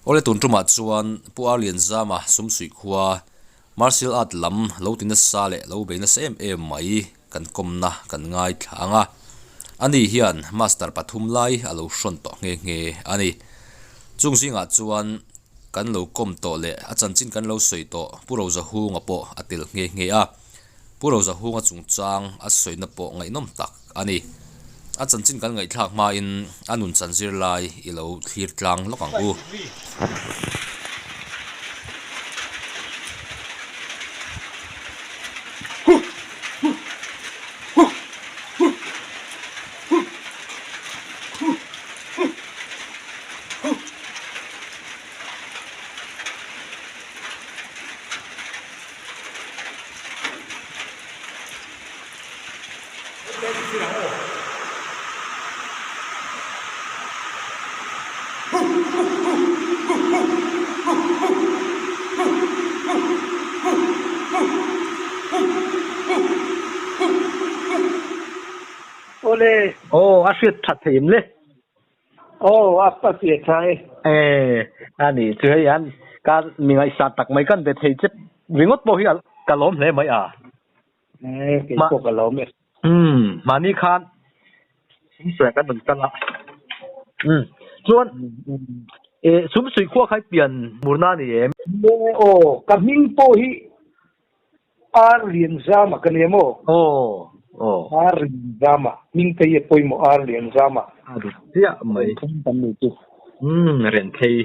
ole tun tuma chuan puar lian zama sumsui khuwa martial art lam lo tin sa le lo be na sem em mai kan komna kan ngai thanga ani hian master pathum lai alo shon to nge ani chungsinga chuan kan lo kom to le achan chin kan lo soi to puro za hunga po atil nge a puro za hunga chungchang a soina po ngai nom tak ani achan chin kan ngai thak ma in anun chanzir lai ilo thlir tlang lokang u Ole. Asyik thật hiểm le. Apa sih saya? Ani cuy an kan mingai satak mai kan bet hejit ringot po hi kalom le mai a. Kiko kalom ya. Mani kan sum kan mun kan la. Chuan sum sui kho khai pian murna ni em. Kaming po hi Arlian Zama kan mo. Arlian Zama. Ming tayo po mo Arlian Zama. Aduh, dia mai. Itu. Ren thei.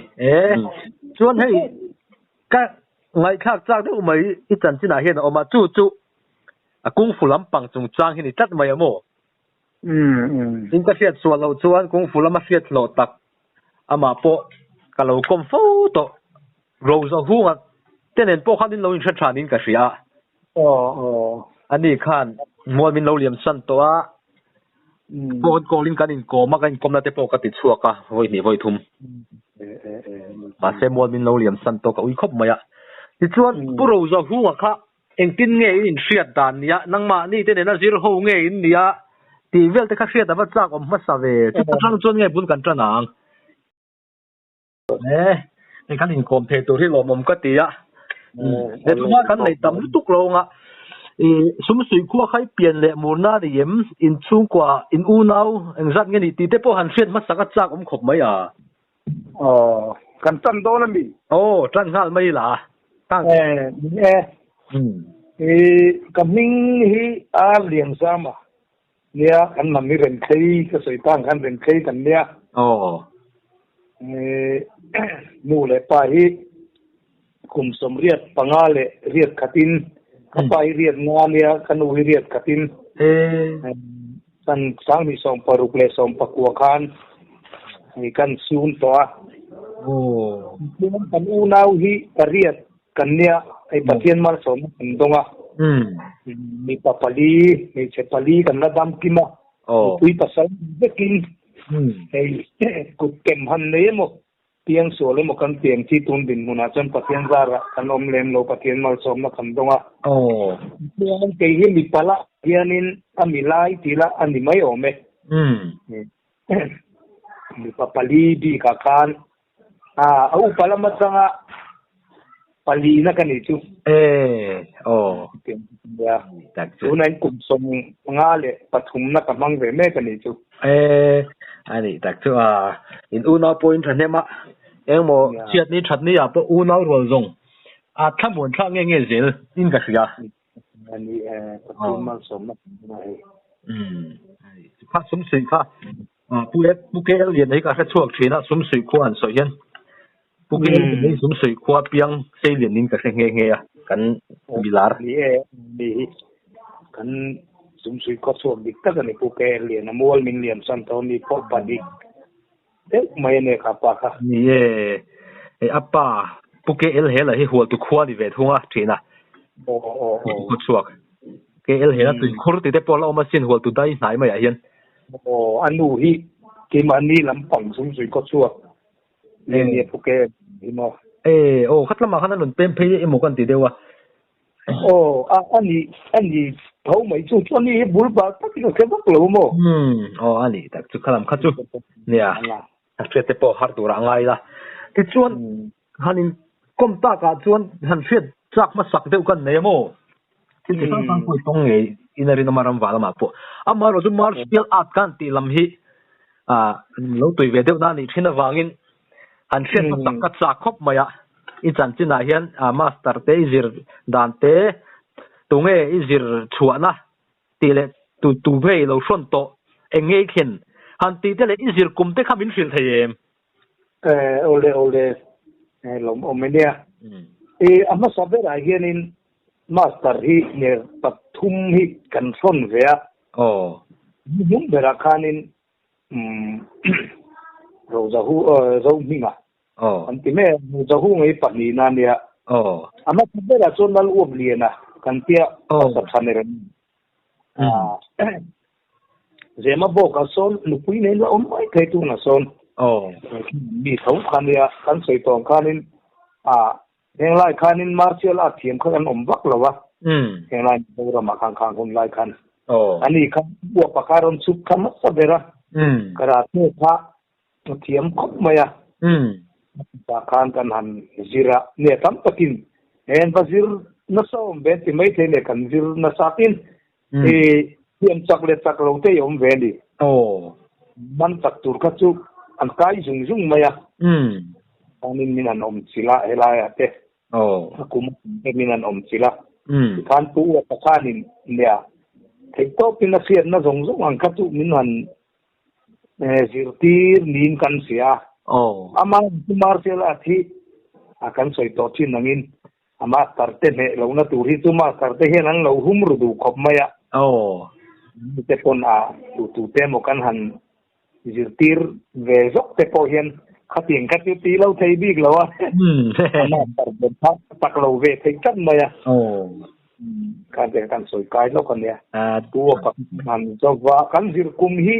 Chuan hei ka ngai khak chak de mai I chan china hian oma chu kung fu lam pang chung chang hi ni tat mai amo. In ka fiat sual lo chuan kung fu lam fiat lo tak ama po ka lo kom fo to rose of hunga tenen po khan in lo in than in ka sia. Ani khan mol min lo liam san to a Pokon kolin kanin ko makan kom na te po katit suaka voi ni voi thum ma se mol min lo liam san to ka ui khop maya ti chuan puro zo huwa kha engtin nge in hriat dan nia nangma ni te ne na zir ho nge in nia ti vel te kha hriat ava chak om ma sa ve ti tang chuan nge bun kan tranang en kanin kom the to ri lo mom ka ti a de tuma kan nei tam tuk lo nga sum sui khuwa khai pian le murna de yem in chung kwa in u nau eng zat nge ni ti te po han hriat ma saka chak om khop mai a kan tan do na mi tran ngal mai la tang kaming hi Arlian Zama nia kan nami ren thei ka soi tang kan ren thei kan nia nu le pa hi kum som riat pangale riat khatin kapai riat ngania kanu riat katin kan sang mi som parukle som pakua khan ni kan sun to kan unau hi riat kanya ai pathian mal som donga mi papali mi chepali kan ladam kima pui pasal bekin ei kut kem han nemo tiang sole mo kan tiang chi tun din muna chan pathian zara kan om lem lo pathian mal som na kan donga tiang ke hi mi pala hianin amilai tila ani mai ome mi papali di ka kan au pala matanga pali na kanitu ya tunan kum som ngale pathum na kamang ve me kanitu ani tak chu in una point thanema engmo chiat ni that ni ya po una rol zong thamon tha nge zel in ka sia ani pathum mal som na ai pha sum sui kha puke lian nei ka chuak thina sum sui khuan so hian puke nei sum sui khwa piang sei lian nin ka nge a kan bilar ni kan sum sui ko chuak dik ta kan puke lian mol min lian san to ni po padik mai ne ka pa kha ni apa puke el hela hi hol tu khwa di ve thunga thina ko chuak ke el hela tu khur ti te pol o ma sin hol tu dai nai mai a hian anu hi ke mani lam pang sum sui ko chuak ni puke imo khatlama khana lun pem phei emo kan ti dewa ani thau mai chu choni bul ba ta ki ke bak lo mo ani tak chu khalam khachu nia atrete po har tu ra ngai la thì chuan hanin kom ta ka chuan han hriat chak ma sak deuh kan nei mo thì sang pui tong nge inari na maram wala ma po amaro chu martial art kan ti lam hi lo tui ve deuh na ni thina wangin han hriat ma sak ka chak khop maya I chan china hian master te izir dan te tunge izir chuana ti le tu vei lo shon to enge khen han ti te le izir kum te khamin fil thayem ole lom omenia amma sabera hianin master hi ne pathum hi kan son vea mung bera khanin rozahu minga antime rozahu ngai pani na nia amma sabera sonal obliena kan tia sab sanere zema boka son lupui nei la mai thai tu na son mi thong khania kan sei tong khanin heng lai khanin martial art thiam khan bak lawa heng lai bora ma khang hun lai khan ani khan bua pakaron sup kham sabera karate tha thiam khop maya ta khan kan han zira ne tam takin en bazir na som be ti mai the ne kan zir na satin thiam chak lo te yom ve ni man tak tur kha chu an kai jung maya anin minan sila helaya te kum minan sila kan tu wa pakanin nia thei to pin na sian na zong ang khatu minan zirtir nin kan sia amang martial art hi akan soi to chin nangin ama tarte me lo na turi tu ma tarte he nang lo humru du khop maya te pon tu te mo kan han zirtir ve zok te po hian khatieng ka ti lo thei big lawa ama tak lo ve thei chan maya kan te kan soi kai lo kan ya tu ka man zo wa kan zir kum hi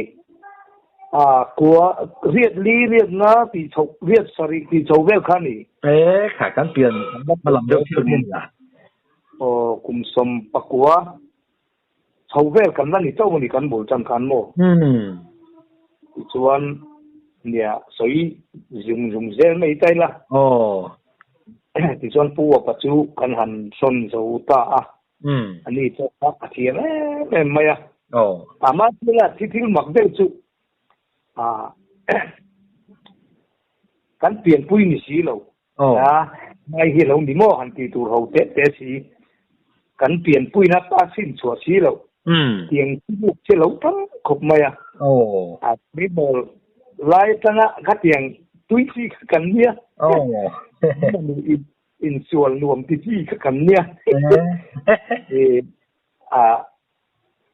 của riết na thì chậu riết sari thì chậu vel khani khả cán tiền mà làm được chưa nên là cùng som pakua chậu vel kan na ni chậu ni kan bol chan kan mo chuan nia soi dùng zel mai tai la thì chuan pu pa chu kan han son zo ta ani cho ta thiam em maya ama tila thil mak de chu kan tiền pui ni si lo mai hi lo ni mo han ti tur ho te si kan tiền pui na ta sin chua si lo tiền bu che lo tam khop maya mi bol lai tana ka tiền tui si kan nia in sual nuam ti si kan nia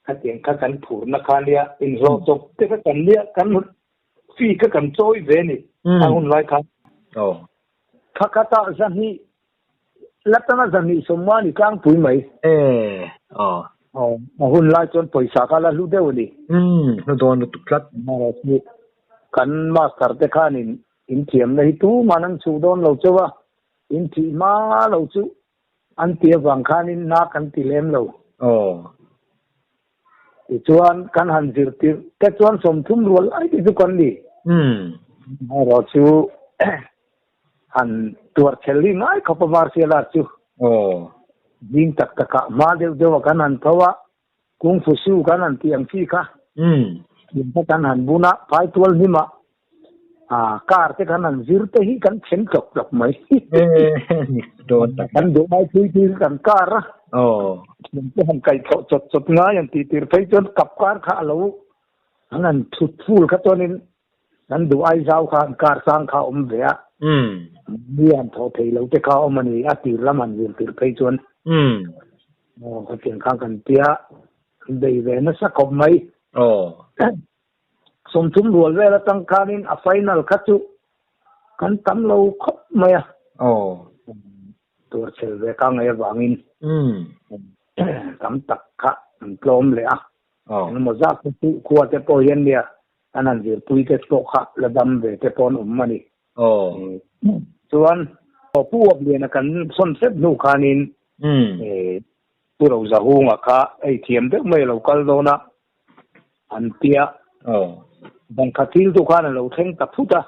ka tiền ka kan phur na khalia in ro tok te ka kan nia kan fi ka kan choi ve ni angun lai kha khakata zani latana zani somani kang pui mai hun lai chon paisa kala lu de ni no don tu klat mara si kan master te khanin in thiam nei tu manan chu don lo chawa in thi ma lo chu an tia wang khanin na kan ti lem lo chuan kan han zirtir te chuan som thum rol ai ti chu kan ni ro chu han tuar chelli ngai khop martial art chu ding tak taka ma deu kan han thawa kung fu su kan han tiang chi kha dim kan han buna pai tual ni ma kar te kan han zir te hi kan chen chok mai don kan do mai thi kan kar mình han kai chot nga yan ti tir phei chon kap kar kha lo han thut phul kha tonin nan du ai zau khan kar sang kha ve ni an tho thei lo te kha mani ati laman vil tir phei chon ka chen khang kan tia dei ve na sa kop mai som thum rual ve la tang khanin a final kha chu kan tam lo khop mai tur chel ve ka ngai wangin kam tak kha plom le mo za ku kwa te po yen dia anan zir pui te to kha la dam ve te pon mani chuan pu ob le na kan son set nu khanin tu ro za hu nga kha ai thiam de mai lo kal do na an tia ban khatil tu khan lo theng ta phuta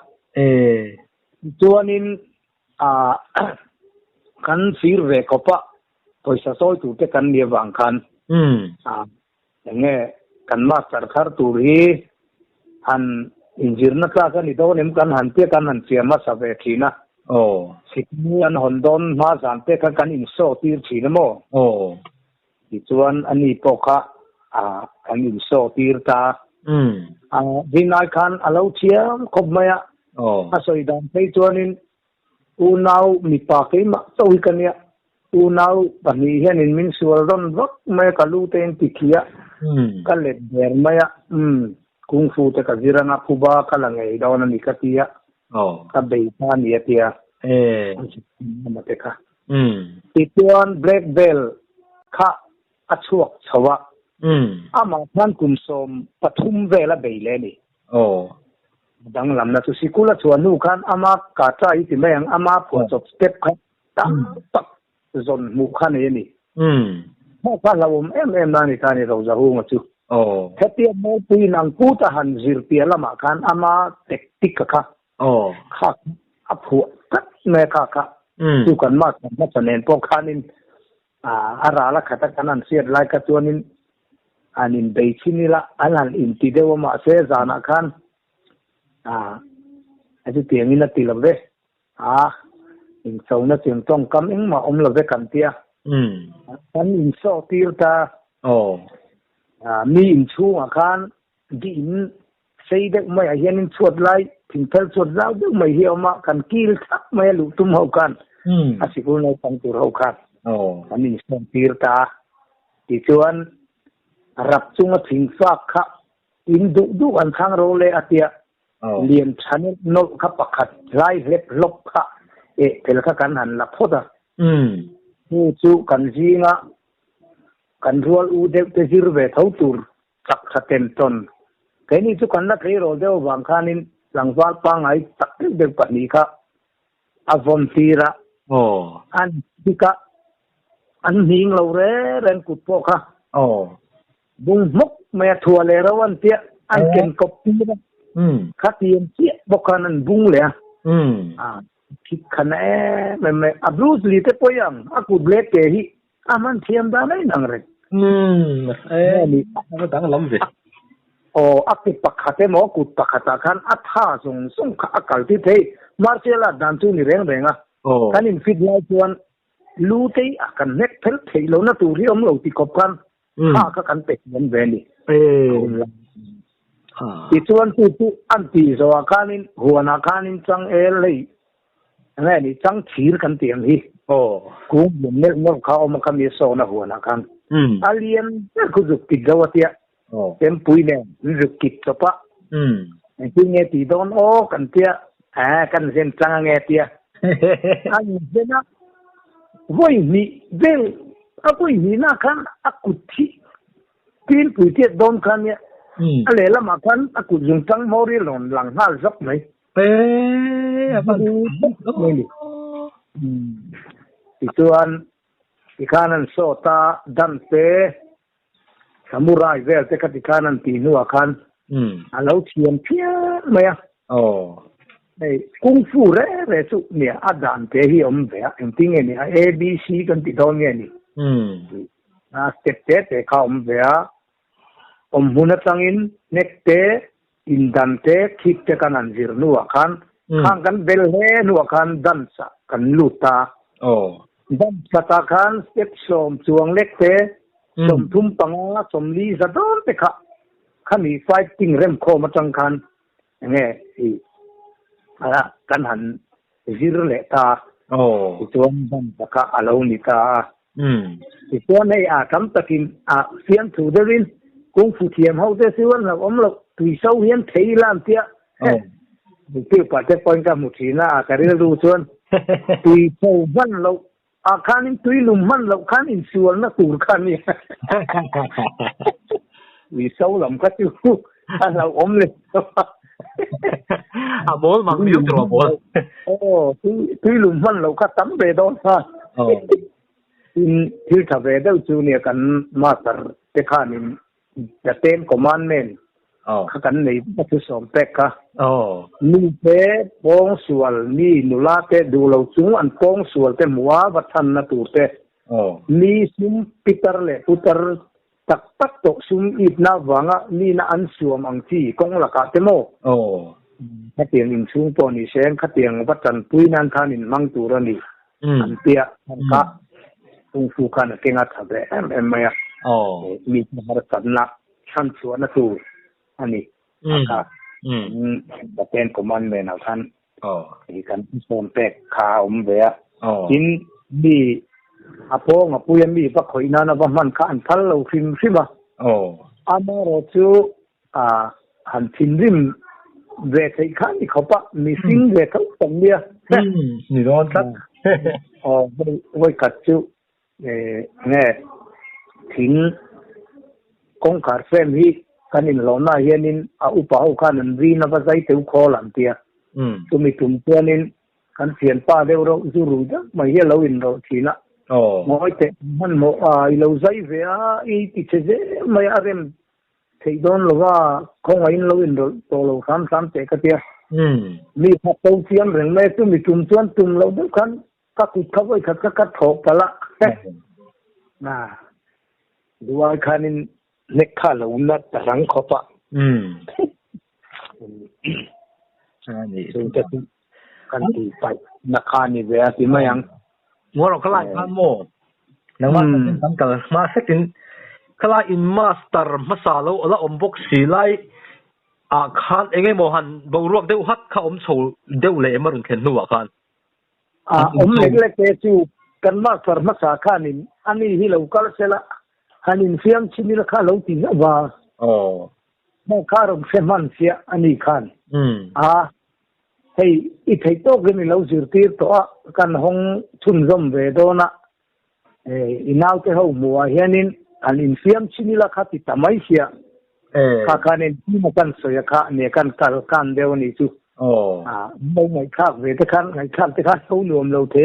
chuanin kan sir ve kopa poisa soi tu te kan ni wang khan nge kan master khar tu ri han injir na ka kan idon em kan han te kan han chiama sa ve thina sikmu an hondon ma san te kan in so tir thina mo ti chuan ani poka kan in so tir ta dinai khan alo chiam khop maya asoi dan pe chuanin unau mi pa ke ma choi kania unau pani hian in min sual ron vak me kalu ten tikhia kalet ber maya kung fu te ka ziranga phuba kalangai dawn ni katia ka bei ta ni atia ma te kha tituan black bell kha achuak chawa ama than kum som pathum vela beile ni dang lam na tu sikula chuanu khan ama ka tra I ti meng ama pho chop step kha tam tak zon mu khan ni ma ka lawum em na ni ka ni ro za hu ma chu hetia mo pui nang pu ta han zir pia lama khan ama tek tik kha kha aphu tat me kha tu kan ma chanen po khanin ara la khata kanan siat lai ka chuanin anin beichinila alan inti dewa ma se zana khan aju tiangina tilave in sauna tiang tong kam ing ma omlave kan tia kan in so tirta mi in chu khan di in sei dek mai hian in chuat lai thingthal chuat zau dek mai hi ma kan kil thak mai lu tum ho kan asikul nei tang tur ho khan kan in so tirta ti chuan rap chunga thing fak kha in du an khang ro le atia lian chan no kha pakhat lai lep lop kha tel kha kan han la phoda hu chu kan jinga kan rual u de te zir ve thau tur chak khaten ton ke ni chu kan na thei ro deu wang khanin langwal pangai tak de pani kha avon tira an dika an hing lo re ren kut po kha bung mok me thua le rawan tia an ken kop tira khatien chi bokanan bung le thik khane me abuse li te poyang aku black ke hi aman thiam da nei nang re ni dang lam ve akti pakhate mo kut pakhata khan atha sung kha akal ti thei marcela dan tu ni reng renga kanin fit lai chuan lu te akan nek phel thei lo na tu ri om lo ti kop kan kha kan pe nen ve ni ti chuan tu anti zo khanin huana khanin chang el lei ngai ni chang thir kan tiang hi ku mel mo kha om kam ye so na huana khan alien ku zuk ti gawatia tem pui ne zuk kit topa ti nge ti don kan tia kan zen chang nge tia an zena voi ni vel akui ni na khan akuthi tin pui ti don khan ya ale la ma khan aku jung chang mori lon lang hal zok mai ituan ikanan sota dante samurai vel te katikanan tinu akan alo thiam phia maya nei kung fu re chu ni adan te hi om ve engting ni abc kan ti don ni step te ka om ve om huna changin nek te indan te khik te kanan zir nu akan khang kan bel he nu akan dansa kan luta dan kata kan step som chuang lek te som thum panga som li za don te kha khani fighting rem kho ma chang khan nge kan han zir le ta chuan dan ka alo ni ta chuan nei kam takin sian thu derin kung fu thiam ho te siwan la om lo tui sau hian thei lam tia ti pa te point ka mu thina ka ri lu chuan tui sau van lo khanin tui lum man lo khan in sual na tur khan ni wi sau lam ka chu la om le bol mang miu tro bol tui lum man lo ka tam be don ha in thil tha ve deu chu ni kan master te khanin the ten commandment kan nei ba thu som pek ka ni pe pong sual ni nula te du lo chung an pong sual te muwa ba than na tu te ni sum pitar le putar tak tak tok sum ip na wanga ni na an suam ang chi kong la ka te mo ka tiang in chung po ni sen ka tiang ba chan pui nan than in mang tu ra ni an tia ka tung fu kan ke nga tha be em maya mi har san na chan chuan na tu ani ka ba ten commandment na than i kan som pek kha be in bi apo nga puyan mi pa khoina na ba man ka an thal lo phim phima ama ro chu han thin rim ve thai khan ni khopa mi sing ve thau tong nia ni ron tak voi kat chu nge thin kong kar fem hi kanin lo na hianin a upa ho khan an ri na ba zai teu khol an tia tumi tum tuanin kan fian pa deu ro zu ru da mai he lo in ro thina moi te man mo ai lo zai ve a I ti che je mai a rem thei don lo wa khong ai lo in ro to lo sam te ka tia mi pha to fiam reng me tu mi tum tuan tum lo du kan ka ku kha voi khat ka thok pala na duai khanin nek kha lo na tarang khopa ani kan ti pai na kha ni ve ti mayang ngoro kala kan mo nang ma kan kal ma setin kala in master masalo ala ombok silai a khan enge mo han bo ruak deu hat kha om chol deu le marun khen nuwa khan om le ke chu kan master masa khanin ani hi lo kal sela hanin fiam chini la kha lo ti na wa ma kha rom se man sia ani khan hey I thei to gni lo zir tir to kan hong chun zom ve do na inau te ho muwa hianin an in fiam chini la kha ti tamai sia kha kanen ti ma kan soya kha ne kan kal kan deu ni chu mo ngai kha ve te kan ngai kha te kha so nuam lo the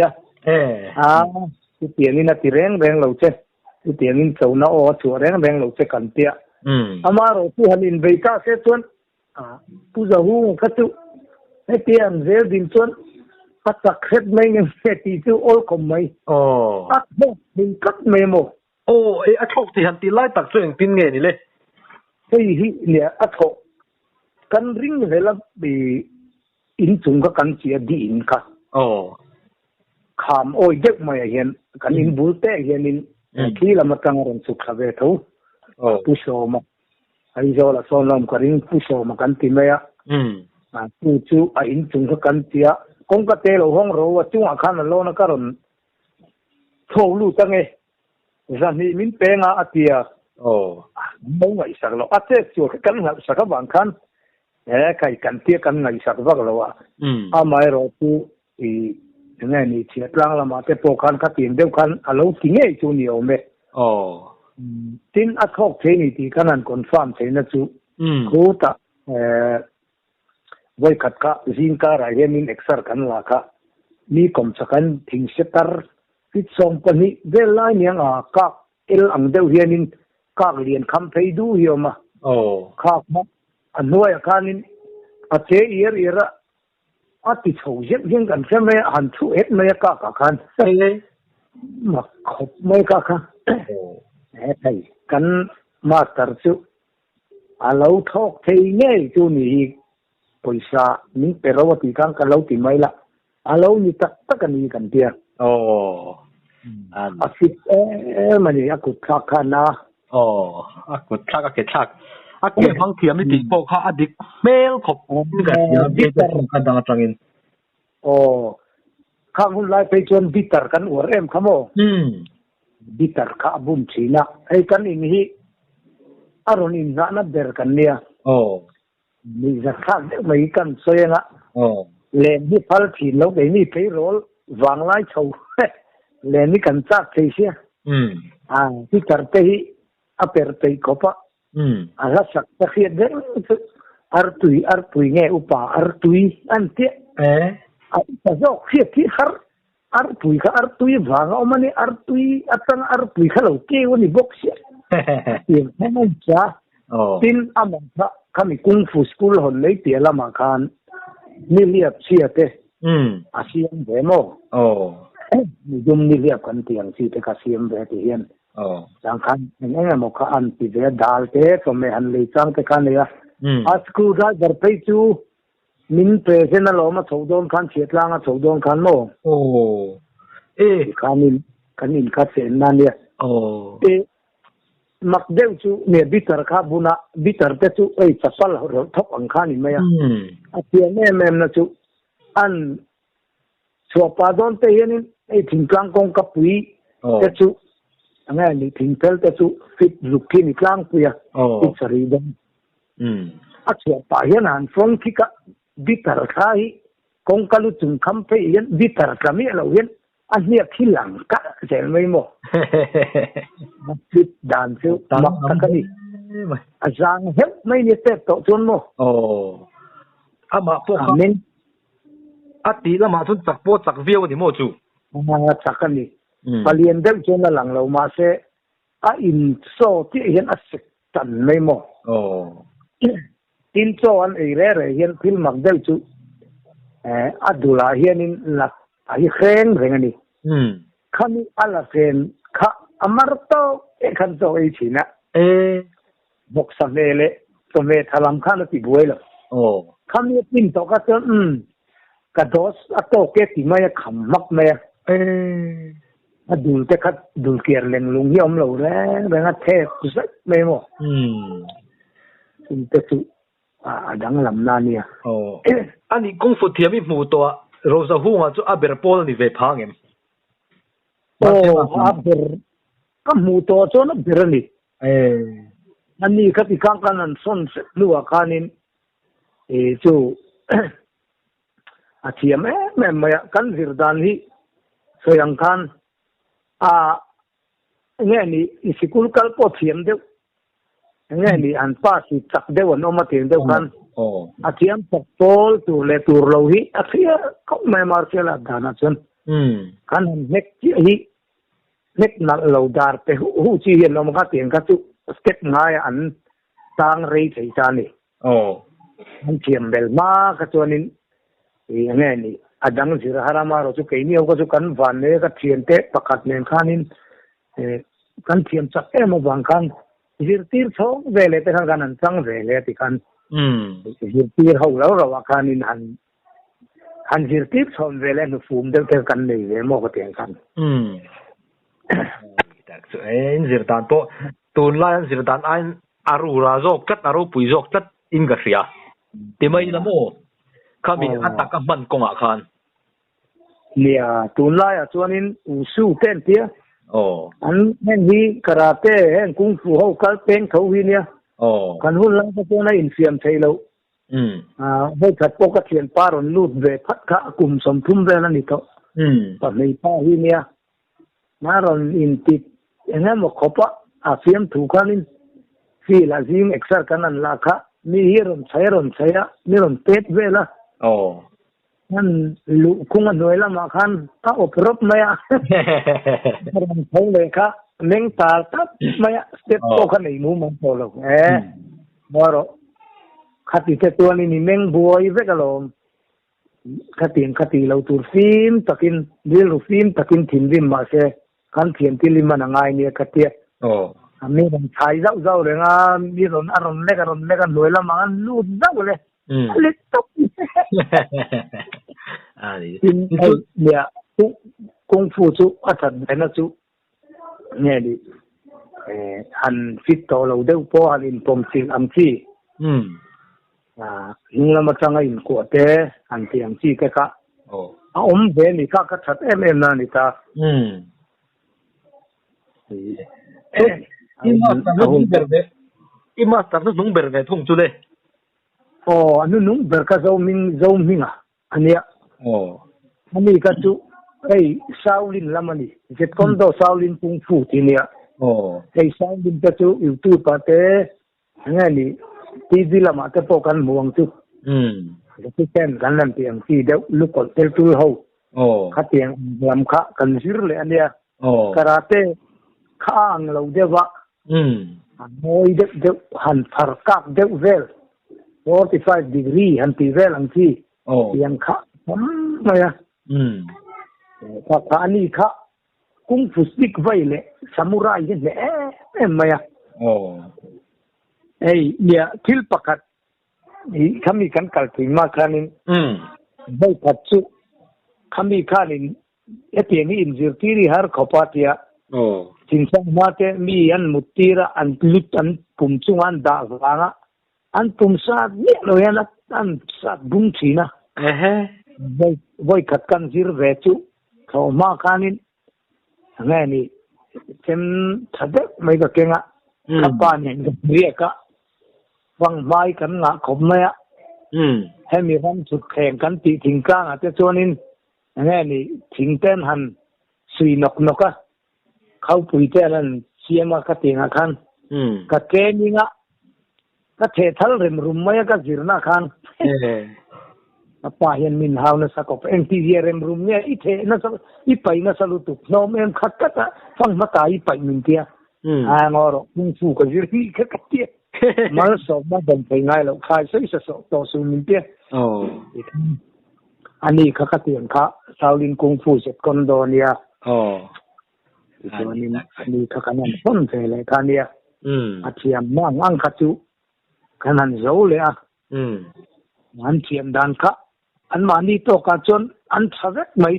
ti tiang in ti reng lo che ti tiang in chau na o chu reng lo che kan tia amaro tu hanin ve ka se tuan pu za hu kha tuไอ้เตียนเซลดินส่วนพัดสักเฮ็ดไม่ยังเฮ็ดที่โอลคอมไม่อัดบ่ดิกัดเมโมไอ้อัดทกที่หันตีไล่ตักส่วนปินเงนี่เลยเฮ้ยเนี่ยอัดทกกันริงเวลาบีอินจุงก็กันเสียดีอินค่ะขามโอ้ยเด็กไม่เห็นกันอินบูเต้เห็นอินที่ละมาตั้งเรื่องสุขเวทผู้ชมไอ้เจ้าละโซนลมกันริงผู้ชมกันที่ไม่chu a in chung ka kan tia kong ka te lo hong ro wa chung a khan lo na karon tho lu tange zan ni min pe nga atia mo ngai sak lo ate chu ka kan nga sak bang khan kai kan tia kan ngai sak ba lo wa a mai ro tu I ngai ni chiat lang la ma te po khan ka tin deu khan a lo ki nge chu ni o me tin a thok the ni ti kanan confirm the na chu ko ta voi khat ka zin ka ra hianin exer kan la kha mi kom chakan thing setar pit som pani velai niang ka el ang deu hianin ka lian kham thei du hioma kha ma anoi khanin a che era ati chou jet hing kan cheme han thu et me ka khan ma khop me ka kha thai kan master chu alo thok thei nge chu ni poisa ni perawati kang kalau ti mai la alo ni tak ani kan dia asit mani aku thakana aku thak ke thak ake hang thiam ni ti po kha adik mel khop ni ga ya be kan dang atangin khang hun lai pe chon bitar kan or em khamo bitar kha bum china ai kan in hi aron in na ber kan nia mi za kha de mai kan soyenga len ni phal thi lo de ni payroll wang lai chou len ni kan cha thei sia ti tar te hi a per te kopa ala sak ta khia de artui nge upa artui ante a ta zo khia ti har artui ka artui wang o mani artui atang artui khalo ke woni box sia tin amang kami kung fu school hon lấy tiền là mà khan ni liệp chia te asian về mo ni dum ni liệp kan tiền si te ka siam về te hiền chẳng khan anh mo ka an ti về dal te so me han le chang te kan ya a school ra dar pe chu min present lo ma chodon khan chiat lang a chodon khan mo kanin ka sen na nia mặc đều chú nè bitter khá buna bitter te chú ấy chapal rồi thóc ăn khá ni mày à tiền em na chú ăn chùa pa don te hiền ấy thỉnh klang công cấp quý te chú anh em đi thỉnh tel te chú fit zuki ni klang quý à ít sari don à chùa pa hiền han phong khi cả bitter khá hi công kalu chung khăm pe hiền bitter kami lâu hiền anh nhớ khi làm cả cái mấy mồ đàn siêu mặc cái gì giang hết mấy nhiêu tết tổ chôn mồ mà phụ mình tí là mà chúng chặt bố chặt viêu thì mồ chủ chặt cái gì và liền đến chôn là lằng lâu mà sẽ in so thì hiện sức tận mấy mồ in so anh ấy rồi hiện phim mặc đều chú Abdullah hiện là ai khen về cái này, kami ala khen, ka amarto khan to ấy chỉ nè, bốc sắm về lệ, so về thalam khan là bị buổi了, kami tin to cái chân, cái đó ato cái thì mấy khăm mắc mấy, adul te khát dul kier lên lung hiom lâu đấy, bên ngắt thế, rất mấy mồ, tin te tu, đang làm na nia, anh đi công phu thiam ít mù to. Rồi sau hùng cho Aberpol ni về phang em. Aber, các mù to cho nó bền đi. Anh đi các cái căn anh son lúa canin, chú, thiam mà căn việc đàn hi, so yang kan, nghe ni isikul kalpo thiam đâu, nghe ni anh pa si chắc đâu anh ôm thiam đâu kan. Atiam pol tu le tur lo hi atia ko me martial adana chun kan nek chi hi nek na lo dar te hu chi hian lo ma tiang ka chu step ngai an tang rei thei cha ni an chiam bel ma ka chuanin nge ni adang zira harama ro chu ke ni ko chu kan van le ka thian te pakat nen khanin kan thiam chak em wang kan zir tir thong ve le te kan an chang ve le ti kan hirtir hậu lâu rồi khan han hirtir xong về lên phum del cái căn này về mua cái tiền căn đặc sự anh hirtan to tuần lai anh hirtan anh aru ra zok cắt aru pui zok cắt in cái gì thì mấy là mua kami anh ta cái mình công khan nia tuần lai à cho nên usu tên tia anh hen hi karate hen kung fu hậu kal pen khâu hi nia kan hun lang ko na infiam thailo hoi that po ka thian paron lut ve phat kha kum som thum ve na ni to pa nei pa hi nia maron in ti ena mo khopa afiam thu kanin fi la jing exer kanan la kha mi hiron chaya mi ron pet ve la nan lu kung an noi la ma khan ta oprop maya ron thong le kha neng tar tap maya step to khan nei mu man to lo moro khati te to ni neng buai ve ka lo khati lo tur sim takin dil sim takin thin rim ma se kan thiam ti lim man ngai ni khatia ami ron chai zau le nga mi ron aron le ka noi la ma lu zau le le top ya kung fu chu athat na chu nghe đi han fit to lo deu po han in pom sing am chi nhưng là một trong anh của thế han tiang chi cái cả ông về ni ka ka that em na ni ta Imaster nó nung berde thung chu de anu nung ber ka zo ming ania ani ka chu ei Shaolin lamani jet kon do Shaolin kung fu ti nia ei Shaolin ka chu YouTube pa te ngani TV lama te po kan muang chu cái tên kan lam tiang ti deu lu ko tel tu ho kha tiang lam kha kan sir le ania karate kha ang lo de wa moi de han phar kak de vel 45 degree han ti vel ang ti yang kha maya ka ani kha kung fu stick vai le samurai le maya ei ya thil pakat ni kami kan kal ti ma khanin vai patchu kami khanin etiani injir tiri har khopatia chinsang mate mi an mutira an lut an pumchungan da wanga an pumsa ni lo yana an sa bung china voi khat kan zir ve chu tho ma khanin ngai ni kem thade mai ka kenga kapa ni ria ka wang mai kan nga khom maya he mi ram chu kheng kan ti thing ka nga te chonin ngai ni thing ten han sui nok noka khau pui te ran siama ka tinga khan ka ke ni nga ka the thal rem rum maya ka zirna khan apa hian min haw na sakop enti rem rum ne I the na sa I pai na salu tu no men khat ka ta fang ma ta I pai min tia ngoro mung fu ka zir hi ka ka tia mal so ma dom pai ngai lo khai sai sa so to su min tia ani ka ka tiang kha Shaolin kung fu set kon do nia ani ka kanan pon fe le ka nia athiam ma ngang kha chu kanan zo le an thiam dan kha an mani to ka chon an thawek mai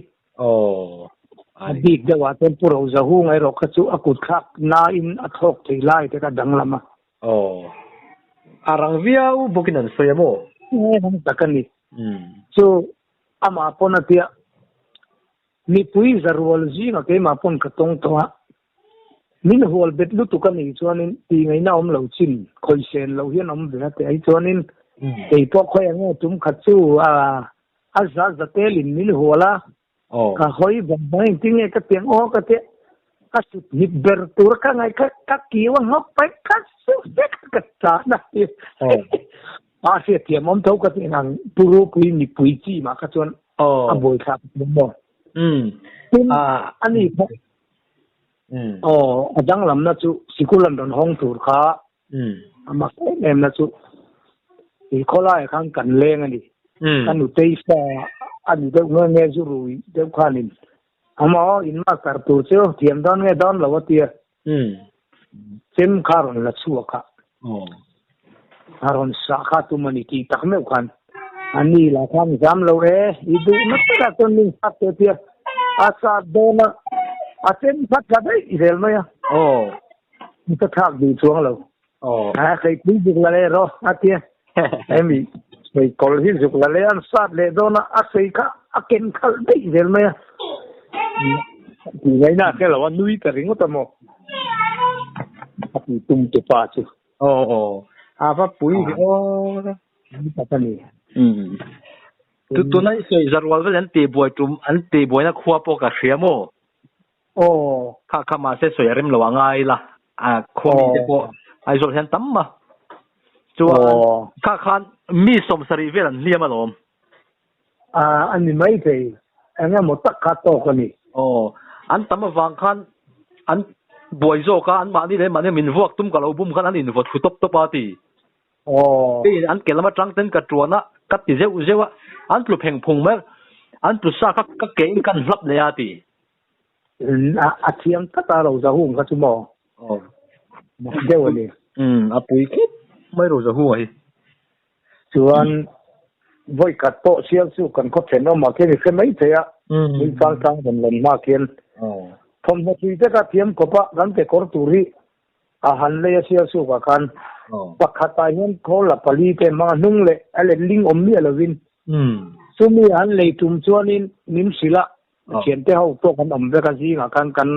big de wa ten puro za hu ngai ro kha chu akut khak na in athok thei lai te ka danglama arang viau bukinan soyamo nang takani so ama ponatia ni pui zarwal ji na ke ma pon ka tong towa min hol bet lu tu kan ni chuanin ti ngai na om lo chin khoi sen lo hian om de te ai chuanin ei to khoi ang tum khat chu za za te lin min hola ka hoi bam bai ting e ka piang o ka te ka su ni ber tur ka ngai ka ki wa ngok pai ka su tek ka ta na a se ti mom thau ka ti nang puru pui ni pui chi ma ka chuan a boi kha mo ani adang lam na chu sikulan don hong tur kha ama em na chu I khola khang kan leng ani kan u tei sa ani de nge ju rui de khanin ama in ma kar tu chu thiam don nge don lo tia sem kharon la chu kha aron sa kha tu mani ki tak me khan ani la khang jam lo I du na ta ton ning sa te tia asa dona asen pat ka dai idel maya ni ta thak di chuang lo kai tu di la le ro atia emi sei kol hi juk la le an sat le dona asei ka aken khal dai idel maya ni ngai na ke lo nui ta ringo ta mo api tum te pa chu apa pui ni ta ta ni tu nai sei zarwal vel an te boy tum an te boy na khua po ka hriamo kha ma se soi rem lo ngai la khomi te po ai zol hen tamma chu kha khan mi som sari vel an liam alom ani mai te anga mo tak kha to ko ni an tamma wang khan an boy zo ka an ma ni le ma ne min vuak tum ka lo bum khan an in vot top top ati an kelama tang ten ka truana kat ti zeu zewa an tlu pheng phung ma an tlu sa ka ke in kan hlap le ati athiam ta lo za hum ka chu mo mo de wa ni apui kit mai ro za hu ai chuan voi ka to sial su kan ko chen no ma ke ni ke mai te ya min sang sang dan len ma ken thom na chi te ka thiam ko pa gan te kor turi a han le sial su ka kan pakhata hian khola pali te ma nung le ale ling om mi alawin sumi an le tum chuanin nim sila chen te ho to kan om ve ka ji nga kan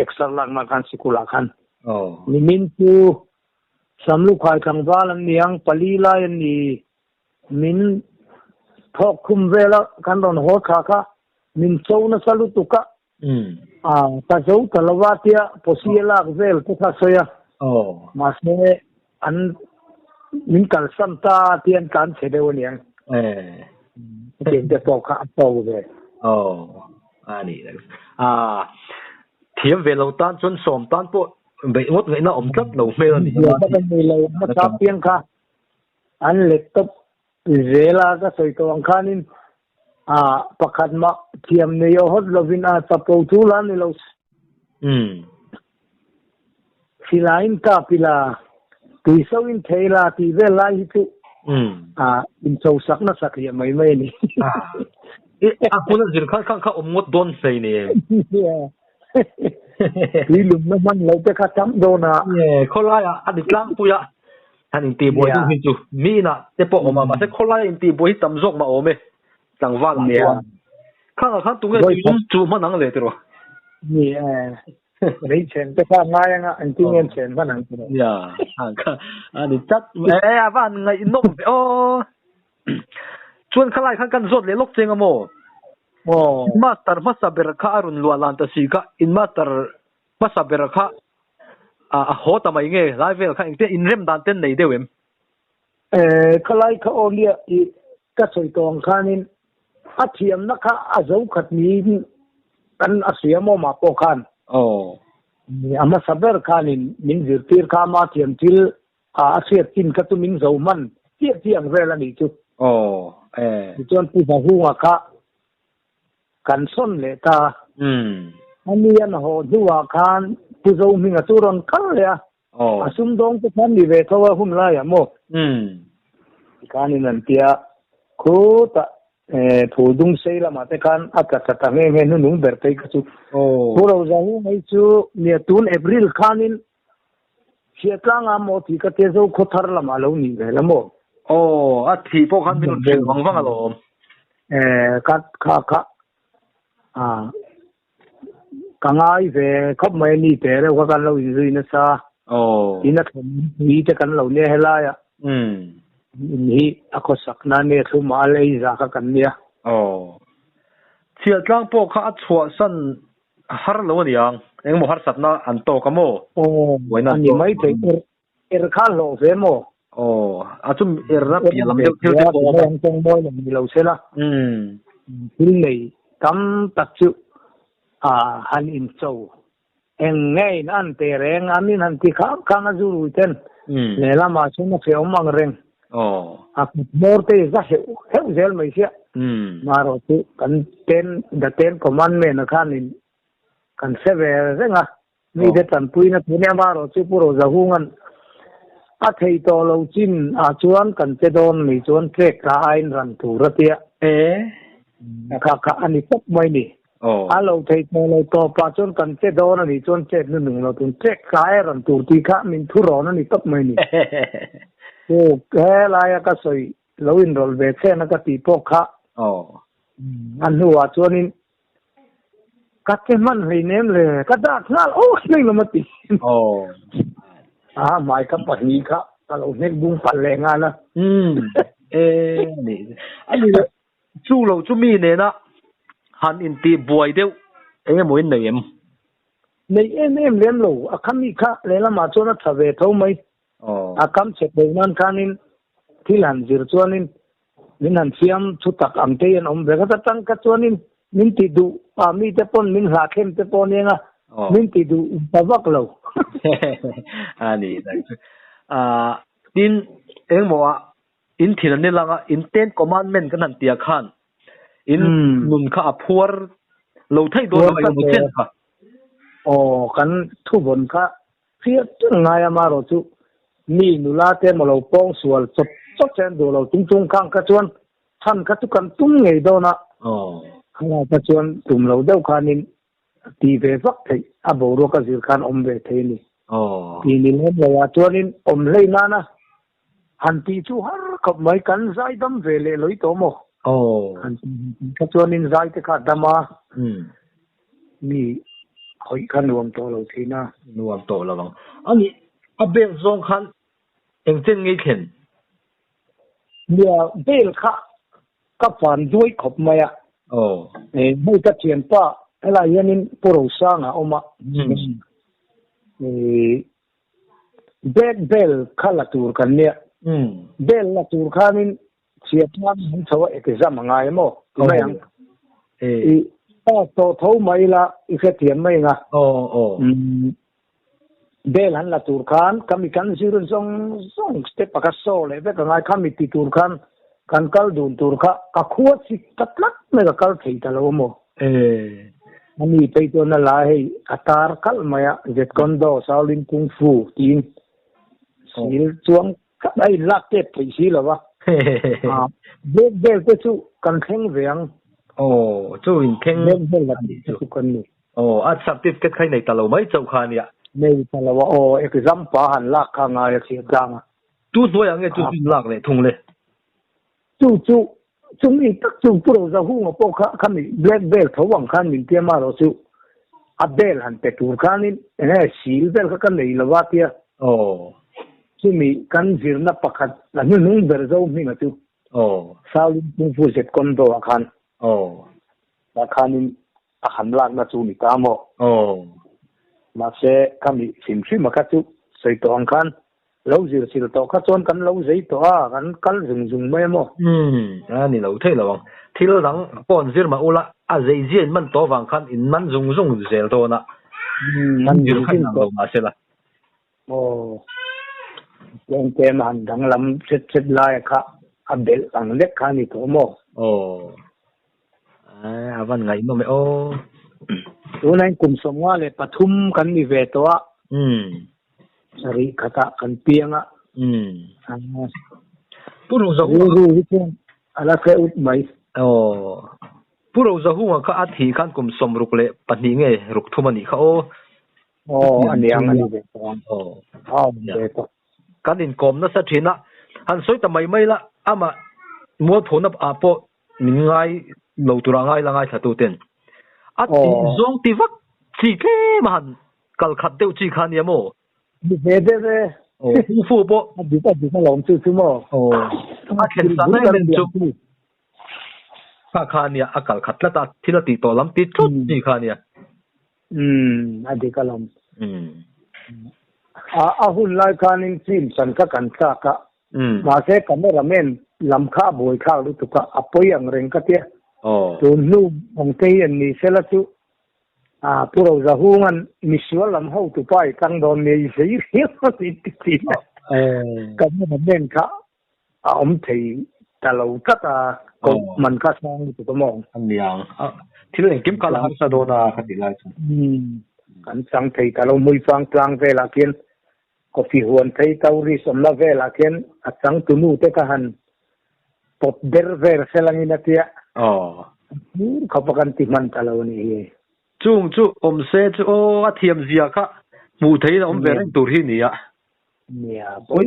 extra lang ma kan sikula kan ni min tu samlu khai kang walan niang pali la ni min thok khum vela kan don ho kha min chou na salu tu ka ta zo talawatia posiela vel ko tha soya ma se an min kal sam ta tian kan chede woniang den de to ka to ve ani thiam ve lo tan chon som tan po be ngot ngai na om tlap lo me ni ba kan ni lo ma ta piang kha an laptop zela ka soi to ang khanin pakhat ma thiam ne yo hot lovin a chapo thu lan ni lo silain ka pila ti so in thela ti ve lai hi tu in so sak na sak ya mai mai ni a kuna zir kha omngot don sei ni ni lum na man lo pe kha tam do na kholai a diklang puya han in ti boy hin chu mi na te po ma ma se kholai in ti boy tam jok ma ome tangwa la ya kha tu nge chu ma nang le tro ni lấy钱ไปข้างง่ายอ่ะอันที่เงิน钱มันนั่นอย่าค่ะอันนี้จัดบ้านไงนมโอ้ชวนขลายข้างกันสดเลยลกเจงอะโมมาสเตอร์มาสเบรคาอรุณลัวลานตะสีก็อินมาสเตอร์มาสเบรคาโหทำไมเงี้ยไลฟ์เวลข้างอินเรมดันเต้นไหนเดียวขลายเขาโอเลียอีก็สวยตองข้านินอาเทียมนะคะอาเจ้าขัดนี้กันอาเสียโมมาโปคันama saber khanin min zirtir kha ma thiam til asiat tin ka tu min zo man ti tiang vela ni chu chon pu ba hu wa kha kan son le ta ani an ho duwa khan pu zo mi nga turon kal le asum dong tu khan ni ve thawa hum la ya mo khanin an tia ko ta thủ dung xây là mà thế kan ta nghe nó nung ber tay cái chú puro zahu mấy chú nia tun April khanin siết lang amo thì cái thế zo khothar là mà lâu ni về lắm mo thì po khan bin chen wang wang alo kat kha kangai về khop mai ni te re wa kan lo ri na sa ina thom ni te kan lo ne hela ya ni ako sakna ne thu ma lei za ka kan nia chia tlang po kha chua san har lo ni ang eng mo har satna an to ka mo waina ni mai te kha lo ve mo achum na pi lam deu theu te po ma tong boy ni lo sela hin nei kam tak chu han in chou eng ngei nan te reng amin han ti kha nga zu ru ten le la ma chu na fe mang reng morte za heu zel mai sia maro tu kan ten commandment na khanin kan seve renga ni de tan puina punya maro chu puro za hungan a thei to lo chin chuan kan te don ni chuan trek ka ain ran tu ratia kha ani pop mai ni alo thei to lo to pa chuan kan te don ni chuan che nu nu lo tun trek ka ai ran tu ti kha min thu ro na ni pop mai ni ke la ya ka soi lo in rol ve che na ka ti po kha an huwa chuanin ka te man hei nem le ka da ngal nei lo mati mai ka pa ni kha ka lo nek bung pal le nga na ni ani chu lo chu mi ne na han in ti buai deu mo in nei em lem lo a khami kha le la ma chona thave tho mai akam che nan khanin thilan zir chuanin min han siam chu tak am te an om vega ta tang ka chuanin min ti du mi te pon min ha khem te pon nga min ti du tabak lo ani tin eng mo in thilan ni langa in ten commandment kan han tia khan in nun kha aphuar lo thai do lo mo chen kha kan thu bon kha fiat ngaya maro chu mi nula te mo lo pong sual chop chen do lo tung khang ka chuan than ka tu kan tum ngei do na khana ka chuan tum lo deu khanin ti ve vak thei a bo ro ka zir khan om ve thei ni ti ni le wa chuanin om lei na na han ti chu har khop mai kan zai dam ve le loi to mo han ka chuanin zai te kha dama mi hoi khan nuam to lo thina nuam to lo bang ani abeng zong khan eng chen ngei khen nia bel kha ka pan doi khop maya mai ka chen pa ala yanin poro sanga oma bel khala tur kan nia bel la tur khanin chiatman han thawa exam ngai mo mayang to tho mai la ikha thiam mai nga bel han la tur khan kami kan zirun zong step pakaso le be ka ngai kami ti tur khan kan kal dun tur kha ka khuat si tatlak me ka kal thei ta lo mo ani pe to na la hei atar kal maya jet kondo shaolin kung fu tin sil chuang ka dai lak te pai si lo wa bel te chu kan kheng veang chu in kheng bel la chu kan ni at certificate khai nei ta lo mai chau kha nia nei ta lo wa exam pa han lak kha nga ya si dang tu noi ang chu lak le thung le chu chúng mình tất chung pro ra hu ngo po kha mi black belt tho wang khan min te ma ro chu a bel han te tur khan in sil bel kha kan nei lawa tia chu mi kan zir na pakhat la nu nung ber zo mi ma chu saulin kung fu set kon do khan la khan in a han lak na chu mi ta mo ma se kami sim thri ma ka chu sei to ang khan lâu giờ xí to khát chọn cắn lâu giấy to cắn cắn dùng mấy mò ni lâu thế lâu thì lâu rằng bọn giấy mà ula giấy giấy mình to vàng khăn in mình dùng giấy to na mình dùng khăn lâu mà sẽ là yang tem han dang lam set lai kha abel ang lek kha ni to mo avan ngai no me tu nai kum somwa le pathum kan ni ve to sari kata kan pianga puro zahu ala ke ut mai puro zahu ka athi kan kum som ruk le pani nge ruk thumani kha aniang ani be be to kan in kom na sa thina han soi ta mai la ama mo thona apo ningai lo tura ngai la ngai thatu ten ati zong ti vak chi ke man kal khat deu chi khan ya mo về kung fu po đi ta lòng chú mo khen sa na men chu kha khania akal khatla ta thila ti to lam ti thut ni khania adi ka lam a hun lai khanin sim san ka kan ka ma se cameraman lam kha boi kha lu tu ka apoi ang reng ka tia tu nu ong te an ni sela chu puro zahungan misual lam ho tu pai kang don me sei ti kam na men kha om thei ta lo ka ta ko man ka sang tu mong aniang thil eng kim kala sa do na khati lai chu kan sang thei ta lo mui fang tlang ve la kien ko fi huan thei tau ri som la ve la kien a sang tu nu te ka han pot der ver selang ina tia khapakan ti man ta lo ni chung chu om se chu a thiam zia kha mu thei na om ver tur hi ni boy